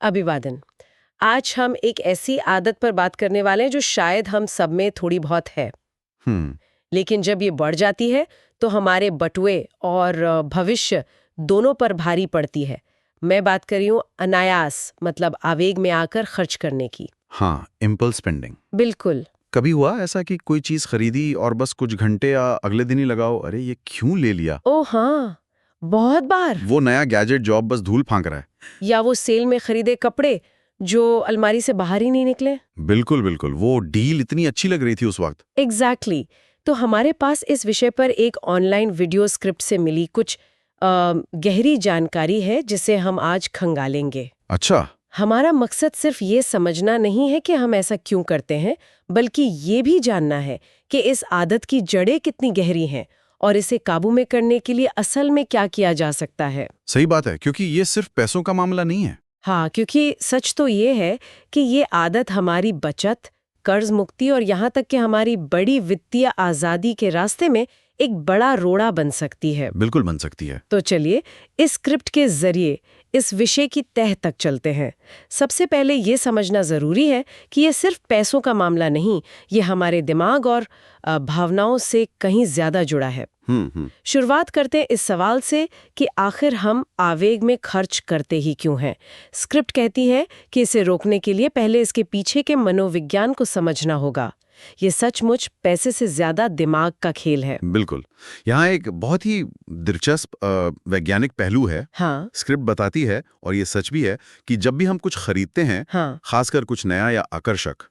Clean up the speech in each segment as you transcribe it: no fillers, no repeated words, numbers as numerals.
अभिवादन। आज हम एक ऐसी आदत पर बात करने वाले हैं जो शायद हम सब में थोड़ी बहुत है, हम्म। लेकिन जब ये बढ़ जाती है तो हमारे बटुए और भविष्य दोनों पर भारी पड़ती है। मैं बात कर रही हूँ अनायास, मतलब आवेग में आकर खर्च करने की। हाँ, इम्पल्स स्पेंडिंग। बिल्कुल। कभी हुआ ऐसा कि कोई चीज खरीदी और बस कुछ घंटे या अगले दिन ही लगाओ, अरे ये क्यों ले लिया? ओ हाँ, बहुत बार। वो नया गैजेट जो अब बस धूल फांक रहा है। या वो सेल में खरीदे कपड़े जो अलमारी से बाहर ही नहीं निकले। बिल्कुल बिल्कुल, वो डील इतनी अच्छी लग रही थी उस वक्त। एग्जैक्टली तो हमारे पास इस विषय पर एक ऑनलाइन वीडियो स्क्रिप्ट से मिली कुछ गहरी जानकारी है जिसे हम आज खंगालेंगे। अच्छा। हमारा मकसद सिर्फ ये समझना नहीं है कि हम ऐसा क्यों करते हैं, बल्कि ये भी जानना है कि इस आदत की जड़ें कितनी गहरी हैं और इसे काबू में करने के लिए असल में क्या किया जा सकता है। सही बात है, क्योंकि ये सिर्फ पैसों का मामला नहीं है। हाँ, क्योंकि सच तो ये है कि ये आदत हमारी बचत, कर्ज मुक्ति और यहाँ तक कि हमारी बड़ी वित्तीय आज़ादी के रास्ते में एक बड़ा रोड़ा बन सकती है। बिल्कुल बन सकती है। तो चलिए इस स्क्रिप्ट के जरिए इस विषय की तह तक चलते हैं। सबसे पहले ये समझना जरूरी है कि ये सिर्फ पैसों का मामला नहीं, ये हमारे दिमाग और भावनाओं से कहीं ज्यादा जुड़ा है। शुरुआत करते हैं इस सवाल से कि आखिर हम आवेग में खर्च करते ही क्यों हैं। स्क्रिप्ट कहती है कि इसे रोकने के लिए पहले इसके पीछे के मनोविज्ञान को समझना होगा। ये सचमुच पैसे से ज्यादा दिमाग का खेल है। बिल्कुल। यहाँ एक बहुत ही दिलचस्प वैज्ञानिक पहलू है। हाँ। स्क्रिप्ट बताती है, और ये सच भी है, कि जब भी हम कुछ खरीदते हैं, हाँ। खासकर कुछ नया या आकर्षक,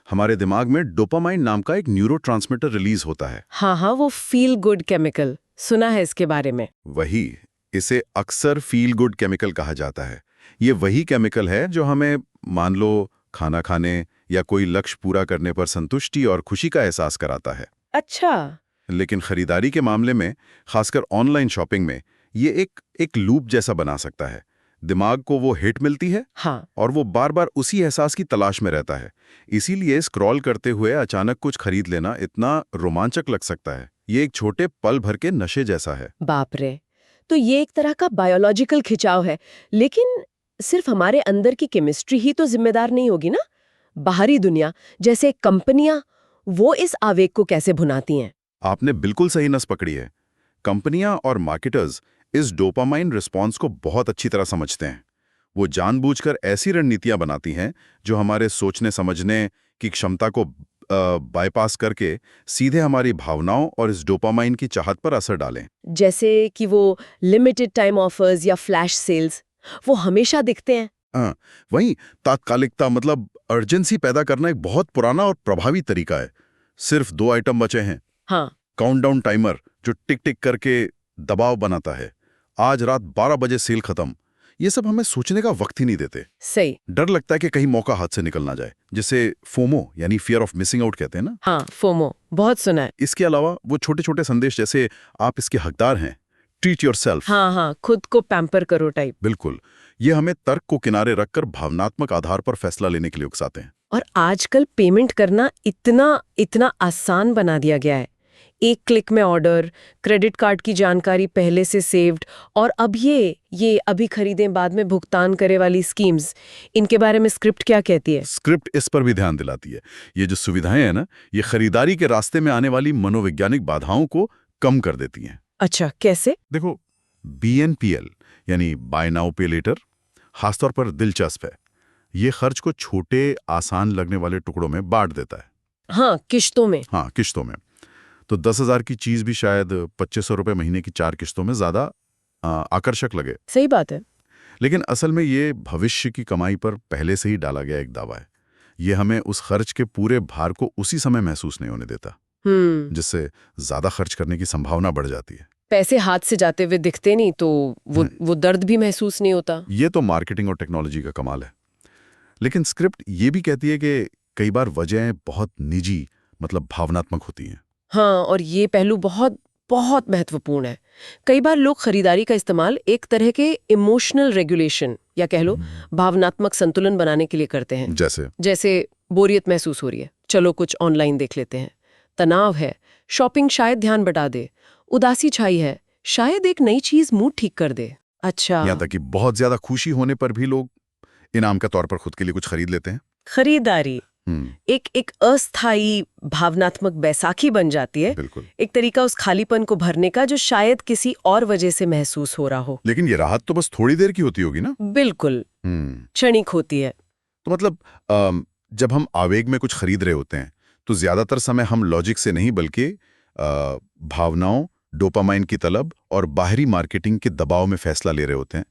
हमारे दिमाग में डोपामाइन नाम का एक न्यूरोट्रांसमीटर रिलीज होता है। हाँ, वो फील गुड केमिकल, सुना है इसके बारे में। वही, इसे अक्सर फील गुड केमिकल कहा जाता है। ये वही केमिकल है जो हमें, मान लो, खाना खाने या कोई लक्ष्य पूरा करने पर संतुष्टि और खुशी का एहसास कराता है। अच्छा। लेकिन खरीदारी के मामले में, खासकर ऑनलाइन शॉपिंग में, ये एक लूप जैसा बना सकता है। दिमाग को वो हिट मिलती है। हाँ। और वो बार बार उसी एहसास की तलाश में रहता है। इसीलिए स्क्रॉल करते हुए अचानक कुछ खरीद लेना इतना रोमांचक लग सकता है। ये एक छोटे पल भर के नशे जैसा है। बाप रे, तो ये एक तरह का बायोलॉजिकल खिंचाव है। लेकिन सिर्फ हमारे अंदर की केमिस्ट्री ही तो जिम्मेदार नहीं होगी ना। बाहरी दुनिया, जैसे कंपनियां, वो इस आवेग को कैसे भुनाती हैं? आपने बिल्कुल सही नस पकड़ी है। कंपनियां और मार्केटर्स इस डोपामाइन रिस्पॉन्स को बहुत अच्छी तरह समझते हैं। वो जानबूझकर ऐसी रणनीतियां बनाती हैं जो हमारे सोचने समझने की क्षमता को बाईपास करके सीधे हमारी भावनाओं और इस डोपामाइन की चाहत पर असर डालें। जैसे कि वो लिमिटेड टाइम ऑफर्स या फ्लैश सेल्स, वो हमेशा दिखते हैं। हाँ, वहीं तात्कालिकता, मतलब अर्जेंसी पैदा करना एक बहुत पुराना और प्रभावी तरीका है। सिर्फ 2 आइटम बचे हैं। हाँ। काउंटडाउन टाइमर जो टिक टिक करके दबाव बनाता है। आज रात 12 बजे सेल खत्म। ये सब हमें सोचने का वक्त ही नहीं देते। सही। डर लगता है कि कहीं मौका हाथ से निकल ना जाए, जिसे फोमो यानी फियर ऑफ मिसिंग आउट कहते हैं ना। हाँ, फोमो बहुत सुना है। इसके अलावा वो छोटे छोटे संदेश, जैसे आप इसके हकदार हैं, ट्रीट योरसेल्फ। हाँ, खुद को पैम्पर करो टाइप। बिल्कुल, ये हमें तर्क को किनारे रखकर भावनात्मक आधार पर फैसला लेने के लिए उकसाते हैं। और आजकल पेमेंट करना इतना इतना आसान बना दिया गया है। एक क्लिक में ऑर्डर, क्रेडिट कार्ड की जानकारी पहले से सेव्ड, और अब ये अभी खरीदें बाद में भुगतान करे वाली स्कीम्स, इनके बारे में स्क्रिप्ट क्या कहती है? स्क्रिप्ट इस पर भी ध्यान दिलाती है। ये जो सुविधाएं हैं ना, ये खरीदारी के रास्ते में आने वाली मनोवैज्ञानिक बाधाओं को कम कर देती हैं। अच्छा, कैसे? देखो, BNPL यानी बाय नाउ पे लेटर खासतौर पर दिलचस्प है। ये खर्च को छोटे, आसान लगने वाले टुकड़ों में बांट देता है। हाँ, किश्तों में। हाँ, किश्तों में। तो 10,000 की चीज भी शायद 2500 रुपए महीने की 4 किश्तों में ज्यादा आकर्षक लगे। सही बात है। लेकिन असल में ये भविष्य की कमाई पर पहले से ही डाला गया एक दावा है। ये हमें उस खर्च के पूरे भार को उसी समय महसूस नहीं होने देता, जिससे ज्यादा खर्च करने की संभावना बढ़ जाती है। पैसे हाथ से जाते हुए दिखते नहीं तो वो दर्द भी महसूस नहीं होता। ये तो मार्केटिंग और टेक्नोलॉजी का कमाल है। लेकिन स्क्रिप्ट ये भी कहती है कि कई बार वजहें बहुत निजी, मतलब भावनात्मक होती हैं। हाँ, और ये पहलू बहुत बहुत महत्वपूर्ण है। कई बार लोग खरीदारी का इस्तेमाल एक तरह के इमोशनल रेगुलेशन या कह लो भावनात्मक संतुलन बनाने के लिए करते हैं। जैसे बोरियत महसूस हो रही है, चलो कुछ ऑनलाइन देख लेते हैं। तनाव है, शॉपिंग शायद ध्यान बटा दे। उदासी छाई है, शायद एक नई चीज मूड ठीक कर दे। अच्छा। यहाँ तक कि बहुत ज्यादा खुशी होने पर भी लोग इनाम के तौर पर खुद के लिए कुछ खरीद लेते हैं। खरीदारी एक अस्थायी भावनात्मक बैसाखी बन जाती है। बिल्कुल। एक तरीका उस खालीपन को भरने का जो शायद किसी और वजह से महसूस हो रहा हो। लेकिन ये राहत तो बस थोड़ी देर की होती होगी ना। बिल्कुल क्षणिक होती है। तो मतलब जब हम आवेग में कुछ खरीद रहे होते हैं तो ज्यादातर समय हम लॉजिक से नहीं बल्कि भावनाओं, डोपामाइन की तलब और बाहरी मार्केटिंग के दबाव में फैसला ले रहे होते हैं।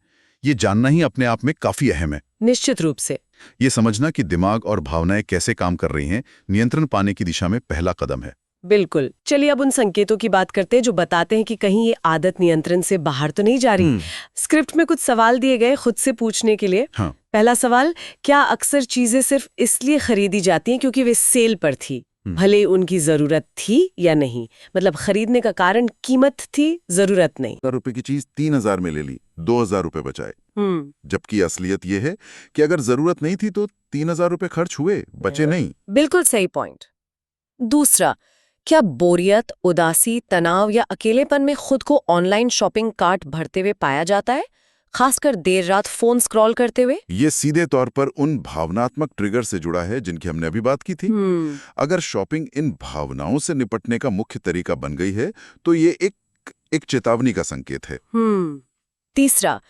ये जानना ही अपने आप में काफी अहम है। निश्चित रूप से। ये समझना कि दिमाग और भावनाएं कैसे काम कर रही हैं नियंत्रण पाने की दिशा में पहला कदम है। बिल्कुल। चलिए अब उन संकेतों की बात करते हैं जो बताते हैं कि कहीं ये आदत नियंत्रण से बाहर तो नहीं जा रही। स्क्रिप्ट में कुछ सवाल दिए गए खुद से पूछने के लिए। हाँ। पहला सवाल, क्या अक्सर चीजें सिर्फ इसलिए खरीदी जाती हैं क्योंकि वे सेल पर थी, भले उनकी जरूरत थी या नहीं? मतलब खरीदने का कारण कीमत थी, जरूरत नहीं। ₹1000 की चीज 3000 में ले ली, 2000 रुपए बचाए। जबकि असलियत ये है कि अगर जरूरत नहीं थी तो 3000 रुपए खर्च हुए, बचे नहीं। बिल्कुल सही पॉइंट। दूसरा, क्या बोरियत, उदासी, तनाव या अकेलेपन में खुद को ऑनलाइन शॉपिंग कार्ट भरते हुए पाया जाता है, खासकर देर रात फोन स्क्रॉल करते हुए? ये सीधे तौर पर उन भावनात्मक ट्रिगर से जुड़ा है जिनकी हमने अभी बात की थी। अगर शॉपिंग इन भावनाओं से निपटने का मुख्य तरीका बन गई है तो ये एक चेतावनी का संकेत है। तीसरा,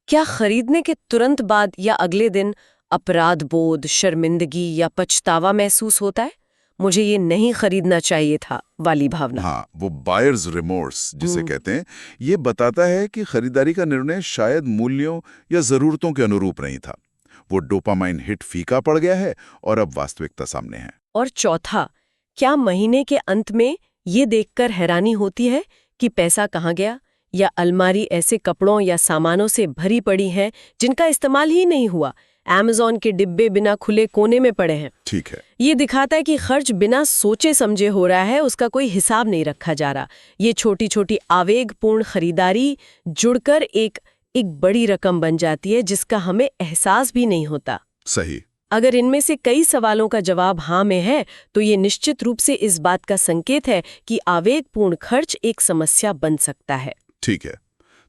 क्या खरीदने के तुरंत बाद या अगले दिन अपराध बोध, शर्मिंदगी या पछतावा महसूस होता है? मुझे ये नहीं खरीदना चाहिए था वाली भावना। हाँ, वो बायर्स रिमोर्स जिसे कहते हैं, ये बताता है कि खरीदारी का निर्णय शायद मूल्यों या जरूरतों के अनुरूप नहीं था। वो डोपामाइन हिट फीका पड़ गया है और अब वास्तविकता सामने है। और चौथा, क्या महीने के अंत में ये देखकर हैरानी होती है कि पैसा कहाँ गया, या अलमारी ऐसे कपड़ों या सामानों से भरी पड़ी है जिनका इस्तेमाल ही नहीं हुआ, Amazon के डिब्बे बिना खुले कोने में पड़े हैं। ठीक है। ये दिखाता है कि खर्च बिना सोचे समझे हो रहा है, उसका कोई हिसाब नहीं रखा जा रहा। ये छोटी छोटी आवेगपूर्ण खरीदारी जुड़कर एक बड़ी रकम बन जाती है जिसका हमें एहसास भी नहीं होता। सही। अगर इनमें से कई सवालों का जवाब हाँ में है तो ये निश्चित रूप से इस बात का संकेत है कि आवेगपूर्ण खर्च एक समस्या बन सकता है। ठीक है,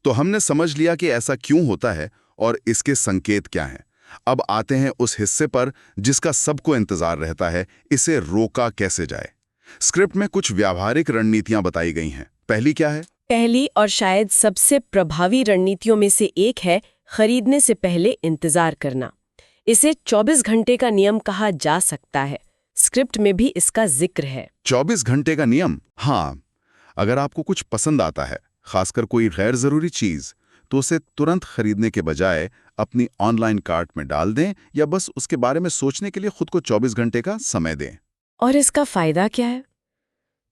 तो हमने समझ लिया कि ऐसा क्यों होता है और इसके संकेत क्या हैं। अब आते हैं उस हिस्से पर जिसका सबको इंतजार रहता है, इसे रोका कैसे जाए। स्क्रिप्ट में कुछ व्यावहारिक रणनीतियां बताई गई हैं। पहली क्या है? पहली और शायद सबसे प्रभावी रणनीतियों में से एक है खरीदने से पहले इंतजार करना। इसे 24 घंटे का नियम कहा जा सकता है। स्क्रिप्ट में भी इसका जिक्र है। 24 घंटे का नियम? हाँ, अगर आपको कुछ पसंद आता है, खासकर कोई गैर जरूरी चीज, तो उसे तुरंत खरीदने के बजाय अपनी ऑनलाइन कार्ट में डाल दें या बस उसके बारे में सोचने के लिए खुद को 24 घंटे का समय दें। और इसका फायदा क्या है?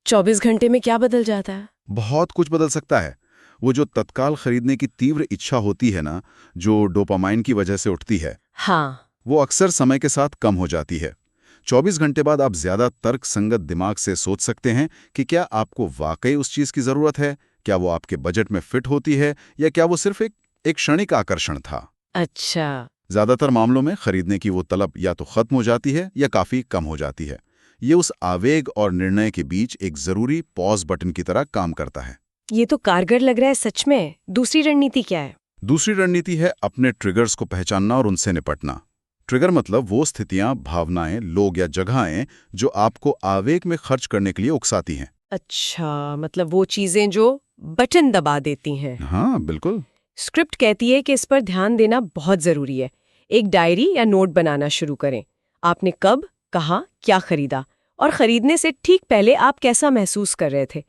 24 घंटे में क्या बदल जाता है? बहुत कुछ बदल सकता है। वो जो तत्काल खरीदने की तीव्र इच्छा होती है ना, जो डोपामाइन की वजह से उठती है, हाँ, वो अक्सर समय के साथ कम हो जाती है। 24 घंटे बाद आप ज्यादा तर्कसंगत दिमाग से सोच सकते हैं कि क्या आपको वाकई उस चीज की जरूरत है, क्या वो आपके बजट में फिट होती है, या क्या वो सिर्फ एक क्षणिक आकर्षण था। अच्छा। ज्यादातर मामलों में खरीदने की वो तलब या तो खत्म हो जाती है या काफी कम हो जाती है। ये उस आवेग और निर्णय के बीच एक जरूरी पॉज बटन की तरह काम करता है। ये तो कारगर लग रहा है सच में। दूसरी रणनीति क्या है? दूसरी रणनीति है अपने ट्रिगर्स को पहचानना और उनसे निपटना। ट्रिगर मतलब वो स्थितियां, भावनाएं, लोग या जगहें जो आपको आवेग में खर्च करने के लिए उकसाती हैं। अच्छा, मतलब वो चीजें जो बटन दबा देती हैं। हाँ, बिल्कुल। स्क्रिप्ट कहती है कि इस पर ध्यान देना बहुत जरूरी है। एक डायरी या नोट बनाना शुरू करें। आपने कब, कहाँ, क्या खरीदा और खरीदने से ठीक पहले आप कैसा महसूस कर रहे थे।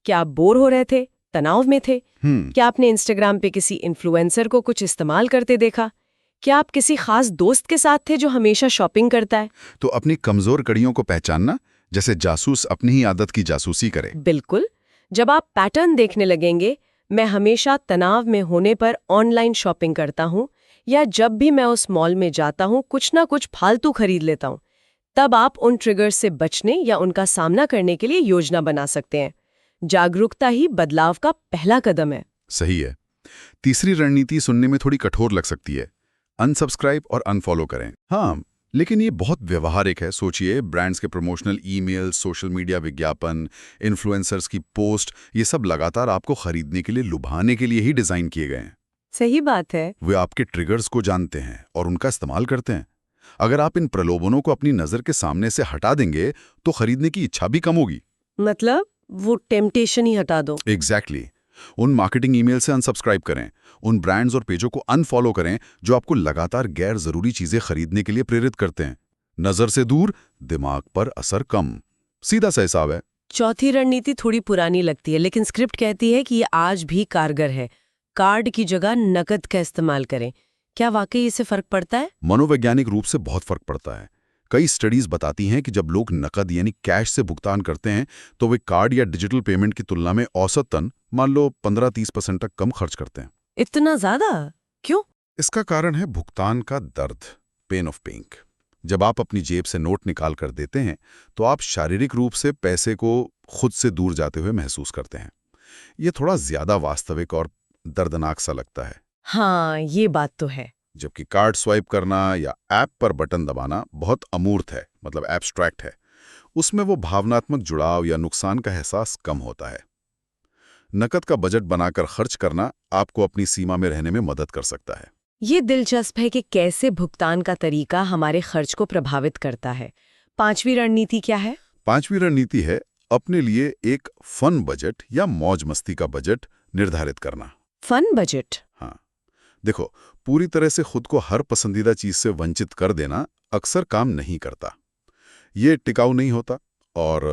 क्या आप बोर हो रहे थे, तनाव में थे? क्या आपने इंस्टाग्राम पे किसी इन्फ्लुएंसर को कुछ इस्तेमाल करते देखा? क्या आप किसी खास दोस्त के साथ थे जो हमेशा शॉपिंग करता है? तो अपनी कमजोर कड़ियों को पहचानना, जैसे जासूस अपनी ही आदत की जासूसी करे। बिल्कुल। जब आप पैटर्न देखने लगेंगे, मैं हमेशा तनाव में होने पर ऑनलाइन शॉपिंग करता हूँ, या जब भी मैं उस मॉल में जाता हूँ कुछ ना कुछ फालतू खरीद लेता हूँ, तब आप उन ट्रिगर्स से बचने या उनका सामना करने के लिए योजना बना सकते हैं। जागरूकता ही बदलाव का पहला कदम है। सही है। तीसरी रणनीति सुनने में थोड़ी कठोर लग सकती है, अनसब्सक्राइब और अनफॉलो करें। हाँ, लेकिन ये बहुत व्यवहारिक है। सोचिए, ब्रांड्स के प्रमोशनल ईमेल, सोशल मीडिया विज्ञापन, इन्फ्लुएंसर्स की पोस्ट, ये सब लगातार आपको खरीदने के लिए लुभाने के लिए ही डिजाइन किए गए हैं। सही बात है। वे आपके ट्रिगर्स को जानते हैं और उनका इस्तेमाल करते हैं। अगर आप इन प्रलोभनों को अपनी नजर के सामने से हटा देंगे तो खरीदने की इच्छा भी कम होगी। मतलब वो टेम्पटेशन ही हटा दो। एग्जैक्टली उन मार्केटिंग ईमेल से अनसब्सक्राइब करें, उन ब्रांड्स और पेजों को अनफॉलो करें जो आपको लगातार गैर जरूरी चीजें खरीदने के लिए प्रेरित करते हैं। नजर से दूर, दिमाग पर असर कम। सीधा सा हिसाब है। चौथी रणनीति थोड़ी पुरानी लगती है, लेकिन स्क्रिप्ट कहती है कि ये आज भी कारगर है। कार्ड की जगह नकद का इस्तेमाल करें। क्या वाकई इससे फर्क पड़ता है? मनोवैज्ञानिक रूप से बहुत फर्क पड़ता है। कई स्टडीज बताती हैं कि जब लोग नकद यानी कैश से भुगतान करते हैं तो वे कार्ड या डिजिटल पेमेंट की तुलना में औसतन मान लो 15-30% तक कम खर्च करते हैं। इतना ज्यादा क्यों? इसका कारण है भुगतान का दर्द, पेन ऑफ पेइंग। जब आप अपनी जेब से नोट निकाल कर देते हैं तो आप शारीरिक रूप से पैसे को खुद से दूर जाते हुए महसूस करते हैं। ये थोड़ा ज्यादा वास्तविक और दर्दनाक सा लगता है। हाँ, ये बात तो है। जबकि कार्ड स्वाइप करना या ऐप पर बटन दबाना बहुत अमूर्त है, मतलब एब्स्ट्रैक्ट है। उसमें वो भावनात्मक जुड़ाव या नुकसान का एहसास कम होता है। नकद का बजट बनाकर खर्च करना आपको अपनी सीमा में रहने में मदद कर सकता है। ये दिलचस्प है कि कैसे भुगतान का तरीका हमारे खर्च को प्रभावित करता है। पांचवी रणनीति क्या है? पांचवी रणनीति है अपने लिए एक फन बजट या मौज मस्ती का बजट निर्धारित करना। Fun budget? हाँ, देखो, पूरी तरह से खुद को हर पसंदीदा चीज से वंचित कर देना अक्सर काम नहीं करता। ये टिकाऊ नहीं होता और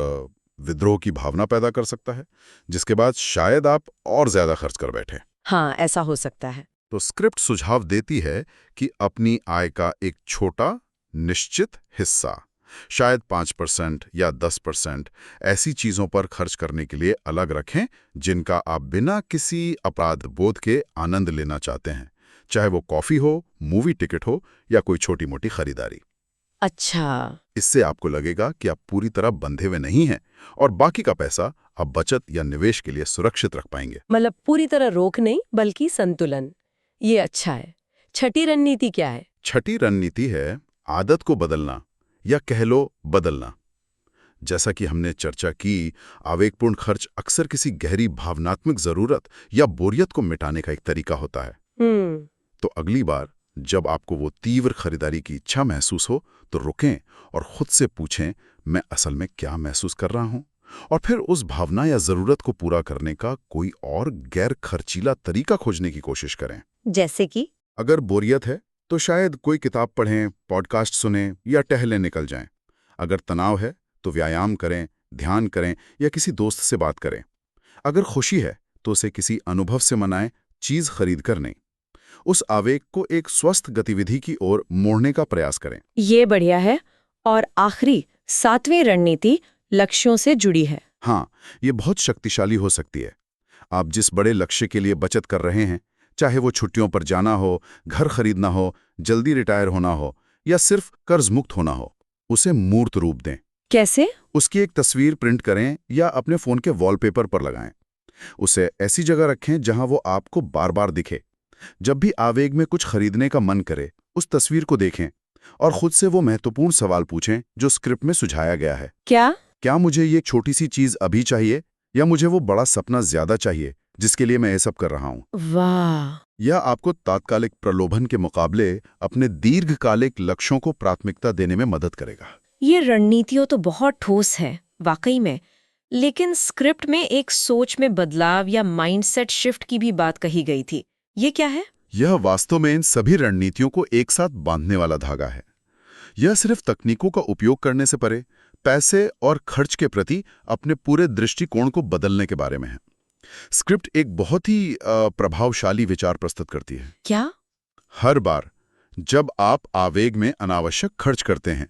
विद्रोह की भावना पैदा कर सकता है, जिसके बाद शायद आप और ज्यादा खर्च कर बैठे। हाँ, ऐसा हो सकता है। तो स्क्रिप्ट सुझाव देती है कि अपनी आय का एक छोटा निश्चित हिस्सा, शायद 5% या 10%, ऐसी चीजों पर खर्च करने के लिए अलग रखें जिनका आप बिना किसी अपराध बोध के आनंद लेना चाहते हैं, चाहे वो कॉफी हो, मूवी टिकट हो या कोई छोटी मोटी खरीदारी। अच्छा। इससे आपको लगेगा कि आप पूरी तरह बंधे हुए नहीं हैं और बाकी का पैसा आप बचत या निवेश के लिए सुरक्षित रख पाएंगे। मतलब पूरी तरह रोक नहीं, बल्कि संतुलन। ये अच्छा है। छठी रणनीति क्या है? छठी रणनीति है आदत को बदलना या कह लो बदलना। जैसा कि हमने चर्चा की, आवेगपूर्ण खर्च अक्सर किसी गहरी भावनात्मक जरूरत या बोरियत को मिटाने का एक तरीका होता है। तो अगली बार जब आपको वो तीव्र खरीदारी की इच्छा महसूस हो तो रुकें और खुद से पूछें, मैं असल में क्या महसूस कर रहा हूं? और फिर उस भावना या जरूरत को पूरा करने का कोई और गैर खर्चीला तरीका खोजने की कोशिश करें। जैसे कि? अगर बोरियत है तो शायद कोई किताब पढ़ें, पॉडकास्ट सुनें या टहलें निकल जाएं। अगर तनाव है तो व्यायाम करें, ध्यान करें या किसी दोस्त से बात करें। अगर खुशी है तो उसे किसी अनुभव से मनाएं, चीज खरीद कर नहीं। उस आवेग को एक स्वस्थ गतिविधि की ओर मोड़ने का प्रयास करें। ये बढ़िया है। और आखिरी, सातवीं रणनीति लक्ष्यों से जुड़ी है। हाँ, ये बहुत शक्तिशाली हो सकती है। आप जिस बड़े लक्ष्य के लिए बचत कर रहे हैं, चाहे वो छुट्टियों पर जाना हो, घर खरीदना हो, जल्दी रिटायर होना हो या सिर्फ कर्ज मुक्त होना हो, उसे मूर्त रूप दें। कैसे? उसकी एक तस्वीर प्रिंट करें या अपने फोन के वॉलपेपर पर लगाएं। उसे ऐसी जगह रखें जहां वो आपको बार बार दिखे। जब भी आवेग में कुछ खरीदने का मन करे, उस तस्वीर को देखें और खुद से वो महत्वपूर्ण सवाल पूछें जो स्क्रिप्ट में सुझाया गया है। क्या मुझे ये छोटी सी चीज अभी चाहिए या मुझे वो बड़ा सपना ज्यादा चाहिए जिसके लिए मैं ये सब कर रहा हूं? वाह! यह आपको तात्कालिक प्रलोभन के मुकाबले अपने दीर्घकालिक लक्ष्यों को प्राथमिकता देने में मदद करेगा। ये रणनीतियों तो बहुत ठोस है वाकई में, लेकिन स्क्रिप्ट में एक सोच में बदलाव या माइंडसेट शिफ्ट की भी बात कही गई थी। ये क्या है? यह वास्तव में इन सभी रणनीतियों को एक साथ बांधने वाला धागा है। यह सिर्फ तकनीकों का उपयोग करने से परे पैसे और खर्च के प्रति अपने पूरे दृष्टिकोण को बदलने के बारे में है। स्क्रिप्ट एक बहुत ही प्रभावशाली विचार प्रस्तुत करती है। क्या? हर बार जब आप आवेग में अनावश्यक खर्च करते हैं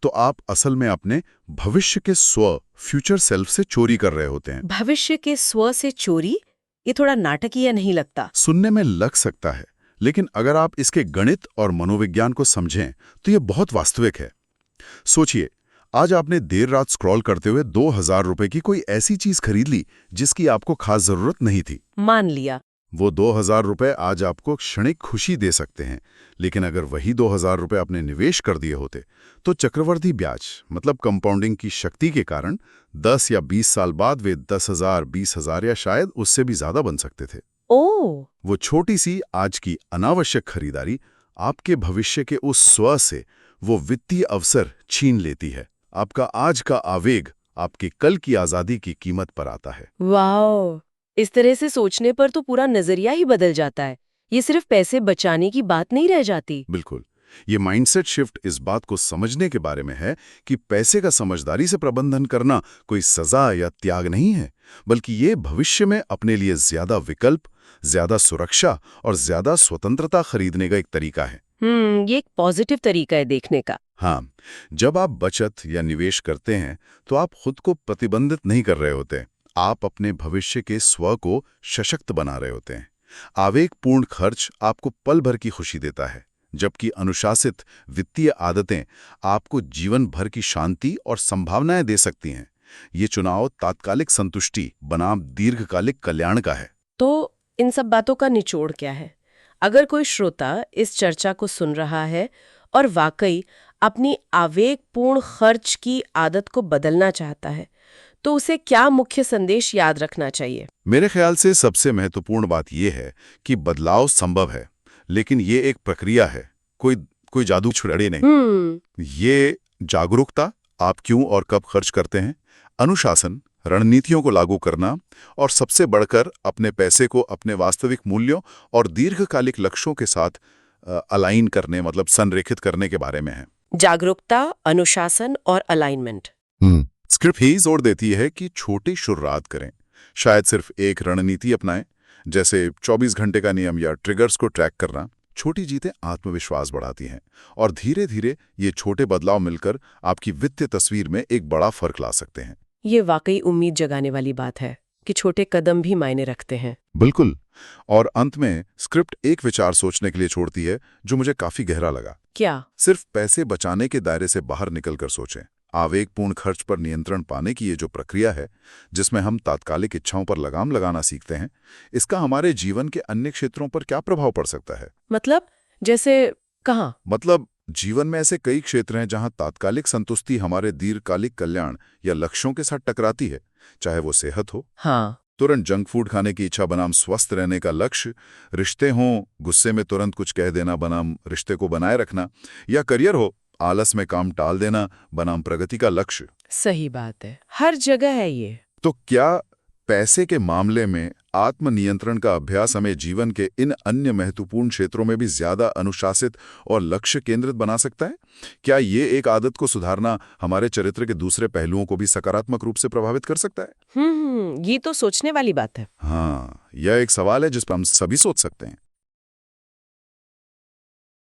तो आप असल में अपने भविष्य के फ्यूचर सेल्फ से चोरी कर रहे होते हैं। भविष्य के स्व से चोरी? ये थोड़ा नाटकीय नहीं लगता? सुनने में लग सकता है, लेकिन अगर आप इसके गणित और मनोविज्ञान को समझें तो यह बहुत वास्तविक है। सोचिए, आज आपने देर रात स्क्रॉल करते हुए 2000 रुपए की कोई ऐसी चीज खरीद ली जिसकी आपको खास जरूरत नहीं थी। मान लिया। वो 2000 रुपए आज आपको क्षणिक खुशी दे सकते हैं, लेकिन अगर वही 2000 रुपए आपने निवेश कर दिए होते तो चक्रवर्ती ब्याज मतलब कंपाउंडिंग की शक्ति के कारण 10 या 20 साल बाद वे 10,000, 20,000 या शायद उससे भी ज्यादा बन सकते थे। ओह, वो छोटी सी आज की अनावश्यक खरीदारी आपके भविष्य के उस स्व से वो वित्तीय अवसर छीन लेती है। आपका आज का आवेग आपके कल की आजादी की कीमत पर आता है। वाह! इस तरह से सोचने पर तो पूरा नजरिया ही बदल जाता है। ये सिर्फ पैसे बचाने की बात नहीं रह जाती। बिल्कुल, ये माइंडसेट शिफ्ट इस बात को समझने के बारे में है कि पैसे का समझदारी से प्रबंधन करना कोई सजा या त्याग नहीं है, बल्कि ये भविष्य में अपने लिए ज्यादा विकल्प, ज्यादा सुरक्षा और ज्यादा स्वतंत्रता खरीदने का एक तरीका है। ये एक पॉजिटिव तरीका है देखने का। हाँ, जब आप बचत या निवेश करते हैं तो आप खुद को प्रतिबंधित नहीं कर रहे होते। आप अपने भविष्य के स्व को सशक्त बना रहे होते हैं। आवेगपूर्ण खर्च आपको पल भर की खुशी देता है, जबकि अनुशासित वित्तीय आदतें आपको जीवन भर की शांति और संभावनाएं दे सकती हैं। ये चुनाव तात्कालिक संतुष्टि बनाम दीर्घकालिक कल्याण का है। तो इन सब बातों का निचोड़ क्या है? अगर कोई श्रोता इस चर्चा को सुन रहा है और वाकई अपनी आवेगपूर्ण खर्च की आदत को बदलना चाहता है, तो उसे क्या मुख्य संदेश याद रखना चाहिए? मेरे ख्याल से सबसे महत्वपूर्ण बात यह है कि बदलाव संभव है, लेकिन ये एक प्रक्रिया है, कोई जादू छुड़ाड़े नहीं। ये जागरूकता, आप क्यों और कब खर्च करते हैं, अनुशासन, रणनीतियों को लागू करना और सबसे बढ़कर अपने पैसे को अपने वास्तविक मूल्यों और दीर्घकालिक लक्ष्यों के साथ अलाइन करने, मतलब संरेखित करने के बारे में है। जागरूकता, अनुशासन और अलाइनमेंट। स्क्रिप्ट ही जोर देती है कि छोटी शुरुआत करें, शायद सिर्फ एक रणनीति अपनाएं, जैसे 24 घंटे का नियम या ट्रिगर्स को ट्रैक करना। छोटी जीतें आत्मविश्वास बढ़ाती हैं और धीरे धीरे ये छोटे बदलाव मिलकर आपकी वित्तीय तस्वीर में एक बड़ा फर्क ला सकते हैं। ये वाकई उम्मीद जगाने वाली बात है कि छोटे कदम भी मायने रखते हैं। बिल्कुल। और अंत में स्क्रिप्ट एक विचार सोचने के लिए छोड़ती है जो मुझे काफी गहरा लगा। क्या? सिर्फ पैसे बचाने के दायरे से बाहर निकलकर सोचें। आवेगपूर्ण खर्च पर नियंत्रण पाने की ये जो प्रक्रिया है, जिसमें हम तात्कालिक इच्छाओं पर लगाम लगाना सीखते हैं, इसका हमारे जीवन के अन्य क्षेत्रों पर क्या प्रभाव पड़ सकता है? मतलब जैसे कहाँ? मतलब जीवन में ऐसे कई क्षेत्र हैं जहां तात्कालिक संतुष्टि हमारे दीर्घकालिक कल्याण या लक्ष्यों के साथ टकराती है, चाहे वो सेहत हो, हाँ, तुरंत जंक फूड खाने की इच्छा बनाम स्वस्थ रहने का लक्ष्य, रिश्ते हों, गुस्से में तुरंत कुछ कह देना बनाम रिश्ते को बनाए रखना, या करियर हो, आलस में काम टाल देना बनाम प्रगति का लक्ष्य। सही बात है, हर जगह है ये। तो क्या पैसे के मामले में आत्मनियंत्रण का अभ्यास हमें जीवन के इन अन्य महत्वपूर्ण क्षेत्रों में भी ज्यादा अनुशासित और लक्ष्य केंद्रित बना सकता है? क्या ये एक आदत को सुधारना हमारे चरित्र के दूसरे पहलुओं को भी सकारात्मक रूप से प्रभावित कर सकता है? ये तो सोचने वाली बात है। हाँ, यह एक सवाल है जिस पर हम सभी सोच सकते हैं।